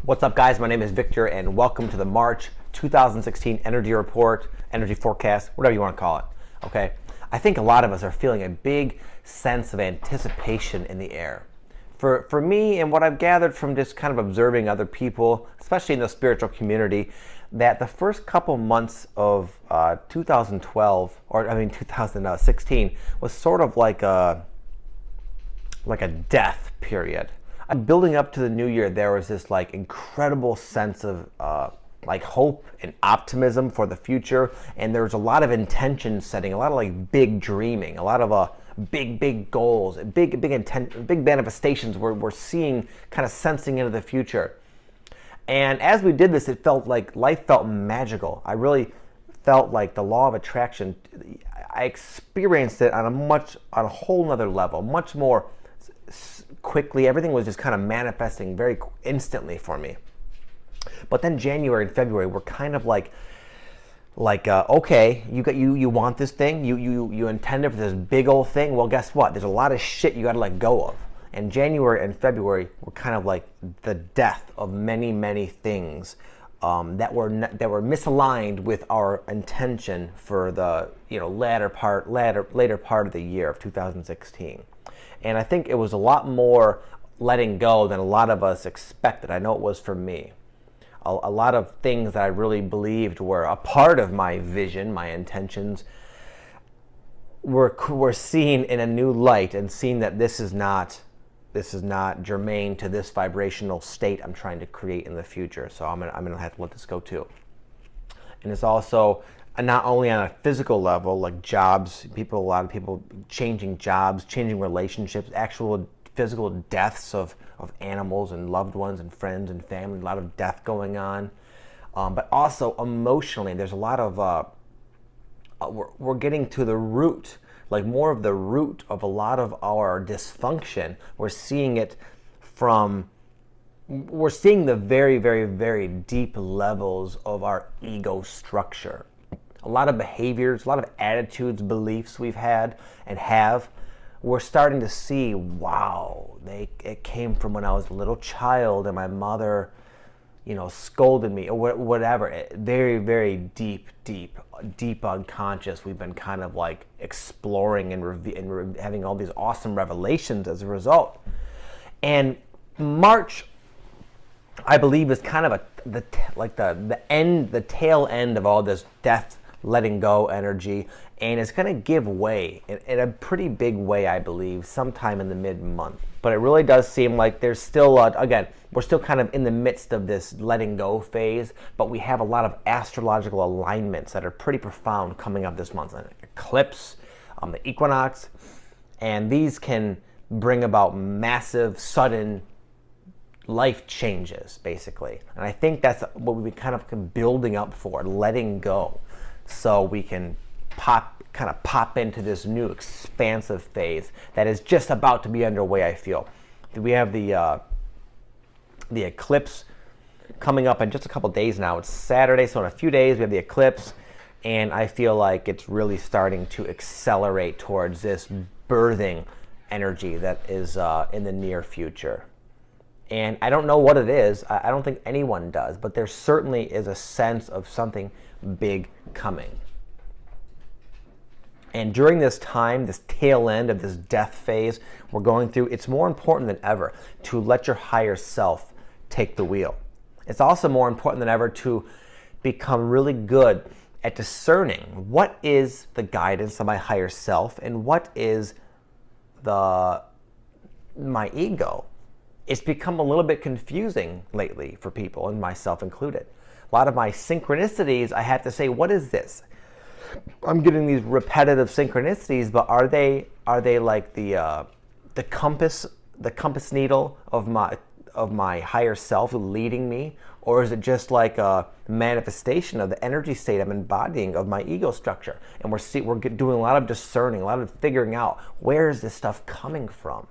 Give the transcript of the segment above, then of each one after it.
What's up, guys? My name is Victor, and welcome to the March 2016 Energy Report, Energy Forecast, whatever you want to call it. Okay, I think a lot of us are feeling a big sense of anticipation in the air. For me, and what I've gathered from just kind of observing other people, especially in the spiritual community, that the first couple months of 2016 was sort of like a death period. Building up to the new year, there was this like incredible sense of like hope and optimism for the future, and there was a lot of intention setting, a lot of like big dreaming, a lot of big goals, big manifestations. We're seeing, kind of sensing into the future. And as we did this, it felt like life felt magical. I really felt like the law of attraction. I experienced it on a whole nother level, much more quickly. Everything was just kind of manifesting very instantly for me. But then January and February were kind of like okay, you want this thing, you intended for this big old thing. Well, guess what? There's a lot of shit you got to let go of. And January and February were kind of like the death of many things that were misaligned with our intention for the later part of the year of 2016. And I think it was a lot more letting go than a lot of us expected. I know it was for me. A lot of things that I really believed were a part of my vision, my intentions, were seen in a new light, and seen that this is not germane to this vibrational state I'm trying to create in the future. So I'm gonna have to let this go too. And it's also not only on a physical level, like jobs, a lot of people changing jobs, changing relationships, actual physical deaths of animals and loved ones and friends and family, a lot of death going on. But also emotionally, there's a lot of, we're getting to the root, like more of the root of a lot of our dysfunction. We're seeing the very deep levels of our ego structure. A lot of behaviors, a lot of attitudes, beliefs we've had and have, we're starting to see, wow, it came from when I was a little child and my mother, scolded me or whatever. Very deep unconscious. We've been kind of like exploring and having all these awesome revelations as a result. And March, I believe, is kind of the tail end of all this death, letting go energy, and it's going to give way in a pretty big way, I believe, sometime in the mid-month. But it really does seem like there's still, again, we're still kind of in the midst of this letting go phase, but we have a lot of astrological alignments that are pretty profound coming up this month. An eclipse, the equinox, and these can bring about massive, sudden life changes, basically. And I think that's what we've been kind of building up for, letting go, so we can pop into this new expansive phase that is just about to be underway. I feel we have the eclipse coming up in just a couple days now. It's Saturday, so in a few days we have the eclipse, and I feel like it's really starting to accelerate towards this birthing energy that is in the near future. And I don't know what it is. I don't think anyone does, but there certainly is a sense of something big coming. And during this time, this tail end of this death phase we're going through, it's more important than ever to let your higher self take the wheel. It's also more important than ever to become really good at discerning what is the guidance of my higher self and what is my ego. It's become a little bit confusing lately for people, and myself included. A lot of my synchronicities, I have to say, what is this? I'm getting these repetitive synchronicities, but are they like the compass needle of my higher self leading me, or is it just like a manifestation of the energy state I'm embodying of my ego structure? And we're doing a lot of discerning, a lot of figuring out, where is this stuff coming from?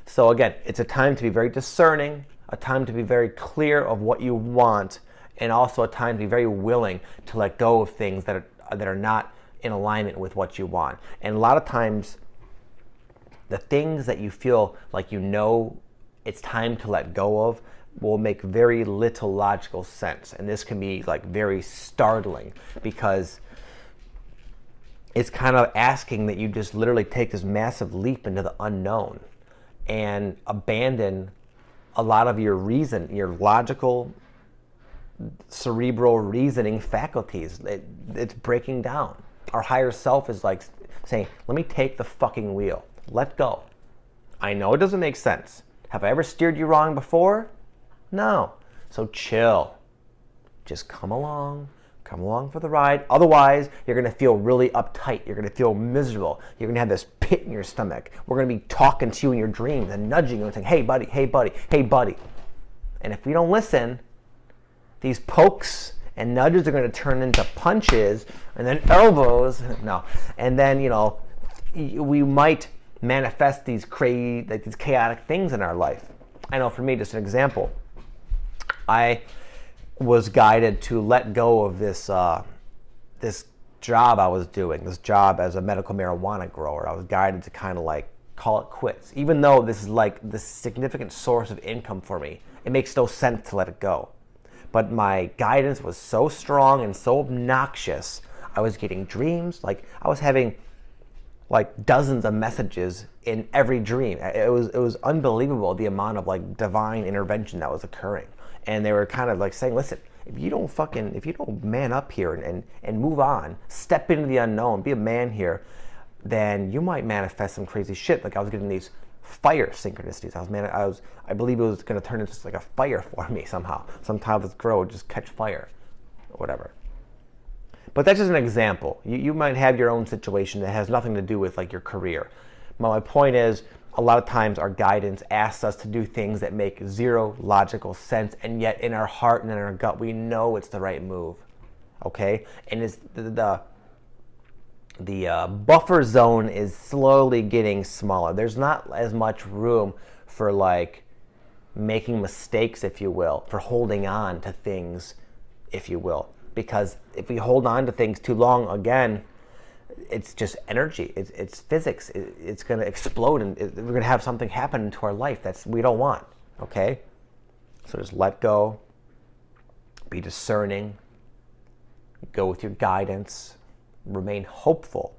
So again, it's a time to be very discerning, a time to be very clear of what you want, and also a time to be very willing to let go of things that are not in alignment with what you want. And a lot of times, the things that you feel like it's time to let go of, will make very little logical sense. And this can be like very startling, because it's kind of asking that you just literally take this massive leap into the unknown and abandon a lot of your reason, your logical, cerebral reasoning faculties. It's breaking down. Our higher self is like saying, let me take the fucking wheel. Let go. I know it doesn't make sense. Have I ever steered you wrong before? No. So chill. Just come along for the ride. Otherwise, you're going to feel really uptight. You're going to feel miserable. You're going to have this pit in your stomach. We're going to be talking to you in your dreams and nudging you and saying, hey buddy, hey buddy, hey buddy. And if we don't listen, these pokes and nudges are going to turn into punches and then elbows. No. And then, we might manifest these these chaotic things in our life. I know for me, just an example, I was guided to let go of this this job I was doing, this job as a medical marijuana grower. I was guided to kind of like call it quits. Even though this is like this significant source of income for me, it makes no sense to let it go. But my guidance was so strong and so obnoxious. I was getting dreams, like I was having like dozens of messages in every dream. It was unbelievable, the amount of like divine intervention that was occurring. And they were kind of like saying, listen, if you don't man up here and move on, step into the unknown, be a man here, then you might manifest some crazy shit. Like I was getting these fire synchronicities. I believe it was going to turn into like a fire for me somehow. Sometime this girl would just catch fire or whatever. But that's just an example. You might have your own situation that has nothing to do with like your career. But my point is, a lot of times our guidance asks us to do things that make zero logical sense, and yet in our heart and in our gut, we know it's the right move. Okay? And it's the buffer zone is slowly getting smaller. There's not as much room for like making mistakes, if you will, for holding on to things, if you will. Because if we hold on to things too long, again, it's just energy. It's physics. It's going to explode, and we're going to have something happen into our life we don't want. Okay? So just let go. Be discerning. Go with your guidance. Remain hopeful.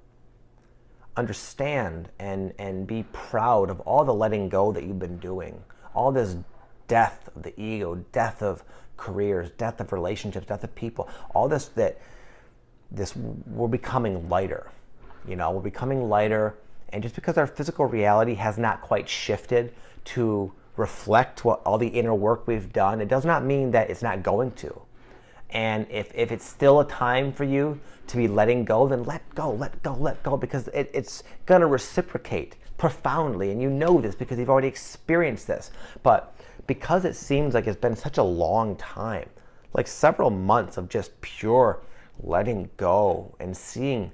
Understand and be proud of all the letting go that you've been doing. All this death of the ego, death of careers, death of relationships, death of people. All this we're becoming lighter. We're becoming lighter, and just because our physical reality has not quite shifted to reflect what all the inner work we've done, it does not mean that it's not going to. And if it's still a time for you to be letting go, then let go, because it's going to reciprocate profoundly. And you know this because you've already experienced this. But because it seems like it's been such a long time, like several months of just pure letting go and seeing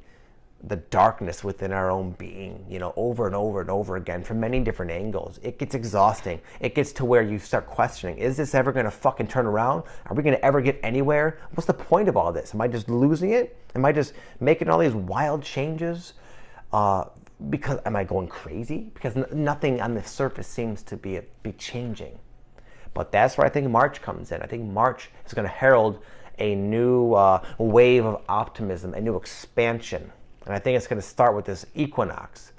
the darkness within our own being, over and over and over again from many different angles, it gets exhausting. It gets to where you start questioning, is this ever going to fucking turn around? Are we going to ever get anywhere? What's the point of all this? Am I just losing it? Am I just making all these wild changes? Because am I going crazy? Because nothing on the surface seems to be changing. But that's where I think March comes in. I think March is going to herald a new wave of optimism, a new expansion. And I think it's going to start with this equinox.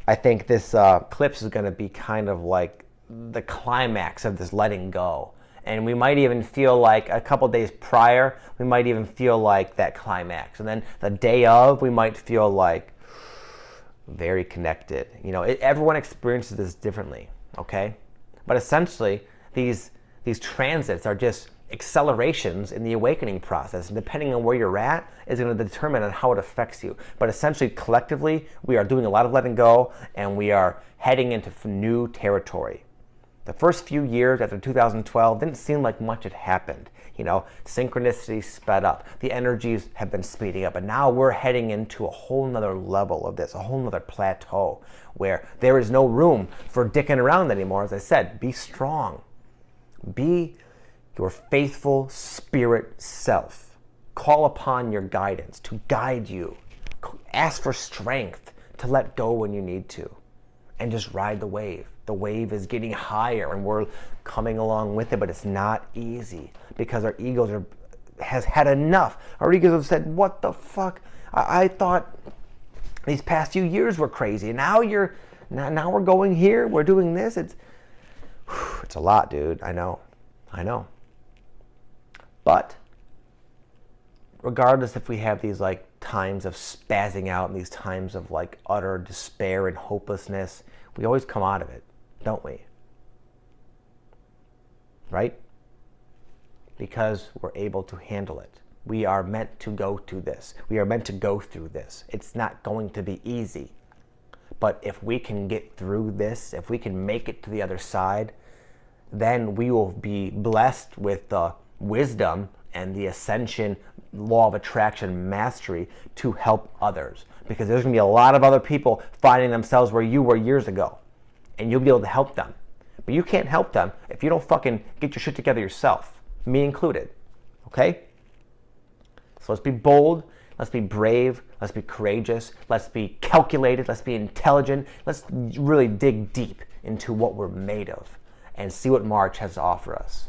I think this eclipse is going to be kind of like the climax of this letting go. And we might even feel like a couple days prior, we might even feel like that climax. And then the day of, we might feel like very connected. Everyone experiences this differently, okay? But essentially, these transits are just accelerations in the awakening process, and depending on where you're at is going to determine on how it affects you. But essentially, collectively, we are doing a lot of letting go, and we are heading into new territory. The first few years after 2012 didn't seem like much had happened. Synchronicity sped up, the energies have been speeding up, and now we're heading into a whole nother level of this, a whole nother plateau where there is no room for dicking around anymore. As I said, be strong, be your faithful spirit self. Call upon your guidance to guide you. Ask for strength to let go when you need to. And just ride the wave. The wave is getting higher, and we're coming along with it, but it's not easy because our egos has had enough. Our egos have said, what the fuck? I thought these past few years were crazy. Now we're going here, we're doing this. It's a lot, dude. I know. But regardless if we have these like times of spazzing out and these times of like utter despair and hopelessness, we always come out of it, don't we? Right? Because we're able to handle it. We are meant to go through this. We are meant to go through this. It's not going to be easy. But if we can get through this, if we can make it to the other side, then we will be blessed with the wisdom and the Ascension law of attraction mastery to help others. Because there's going to be a lot of other people finding themselves where you were years ago. And you'll be able to help them. But you can't help them if you don't fucking get your shit together yourself. Me included. Okay? So let's be bold. Let's be brave. Let's be courageous. Let's be calculated. Let's be intelligent. Let's really dig deep into what we're made of and see what March has to offer us.